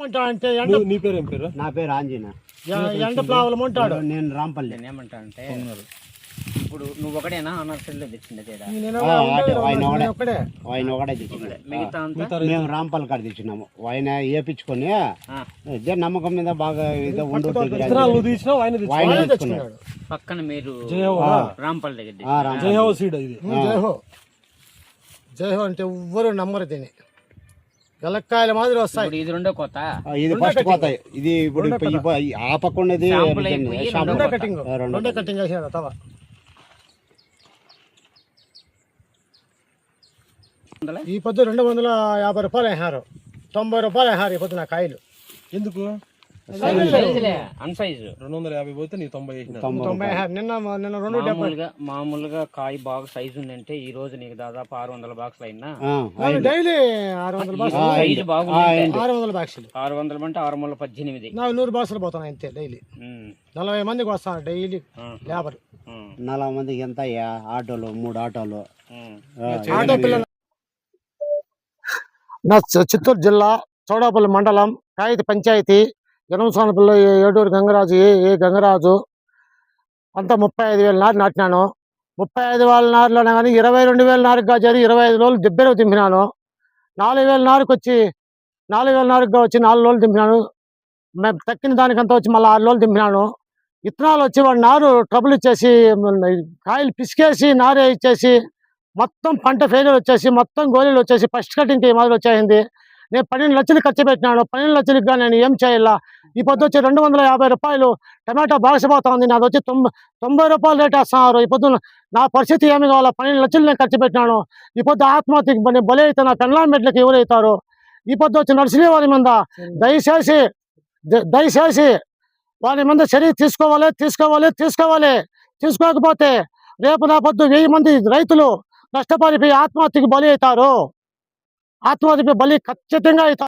అంటే నీ పేరు ఏం పేరు? నా పేరు ఆంజీనా. ఎండ ప్లావులు ఉంటాడు. నేను రాంపల్లి. ఏమంటా అంటే ఇప్పుడు నువ్వు ఒకడేనా నర్సరీలో తెచ్చింది తేడా? ఆయన ఒకటే తెచ్చినాడు. మిగతా అంతా మేము రాంపల్లి కాడ తెచ్చినాము. ఆయన వేపించుకొని ఇదే నమ్మకం మీద బాగా ఇదే పక్కన మీరు రాంపల్లి దగ్గర జయహో అంటే ఎవ్వరు నమ్మరు దీన్ని. గలక్కాయల మాదిరి వస్తాయి. ఇది రెండో కొత్త, ఇది ఫస్ట్ కొత్త. ఇది ఇప్పుడు ఆ పక్క ఉన్నది రెండో కటింగ్ వేసినాడు తవ. ఈ పొద్దు 250 రూపాయలు వేసినారు, 90 రూపాయలు వేసినారు ఈ పొద్దు నా కాయలు. ఎందుకు? అన్సైజు 250 పోతే నీ 90 నిన్న 270. మామూలుగా కాయ బాగా సైజు ఉందంటే ఈ రోజు నీకు దాదాపు 600 బాక్సులు అయినా డైలీ 600 బాక్సులు. సైజు బాగుంది. 600 బాక్సులు 600 అంటే 618. నాకు 100 బాక్సులు పోతాను అంతే డైలీ. 40 మందికి వస్తాను డైలీ లేబర్. 40 మందికి ఎంత ఆటోలు, 3 ఆటోలు. ఆటో పిల్లలు. నా చిత్తూరు జిల్లా చౌడాపల్లి మండలం కాయితి పంచాయతీ జనంసానపల్లి ఏడూరు గంగరాజు ఏ గంగరాజు అంతా 35,000 నారు నాటినాను. 35,000 నారులోనే కానీ 22,000 నారుగా చేరి 25 రోజులు దెబ్బెరకు దింపినాను. 4,000 నారుకు వచ్చి 4,000 నారుగా వచ్చి 4 రోజులు దింపినాను. మేము తక్కిన దానికంతా వచ్చి మళ్ళీ 6 రోజులు దింపినాను. విత్తనాలు వచ్చి వాడు నారు ట్రబుల్ ఇచ్చేసి కాయలు పిసికేసి నారే ఇచ్చేసి మొత్తం పంట ఫెయిల్యూర్ వచ్చేసి మొత్తం గోళీలు వచ్చేసి ఫస్ట్ కటింగ్కి ఈ మాదిరి వచ్చేసింది. నేను 12 లక్షలు ఖర్చు పెట్టినాను. 12 లక్షలకి నేను ఏం చేయాలా? ఈ పొద్దు వచ్చి 250 రూపాయలు టమాటా బాక్స్ పోతుంది. నాది వచ్చి 90 రూపాయలు రేట్ వేస్తున్నారు. ఈ పొద్దు నా పరిస్థితి ఏమి కావాలా? 12 లక్షలు నేను ఖర్చు పెట్టినాను. ఈ పొద్దు ఆత్మహత్యకి బలి అయితే నా పెండ్లాం మెట్లకి ఎవరైతారు? ఈ పొద్దు వచ్చి నర్సరీ వారి మీద దయచేసి వారి మీద చర్య తీసుకోవాలి. తీసుకోకపోతే రేపు నా పొద్దు 1000 మంది రైతులు నష్టపడిపోయి ఆత్మహత్యకి బలి అవుతారు. ఆత్మహత్యకి బలి ఖచ్చితంగా అవుతారు.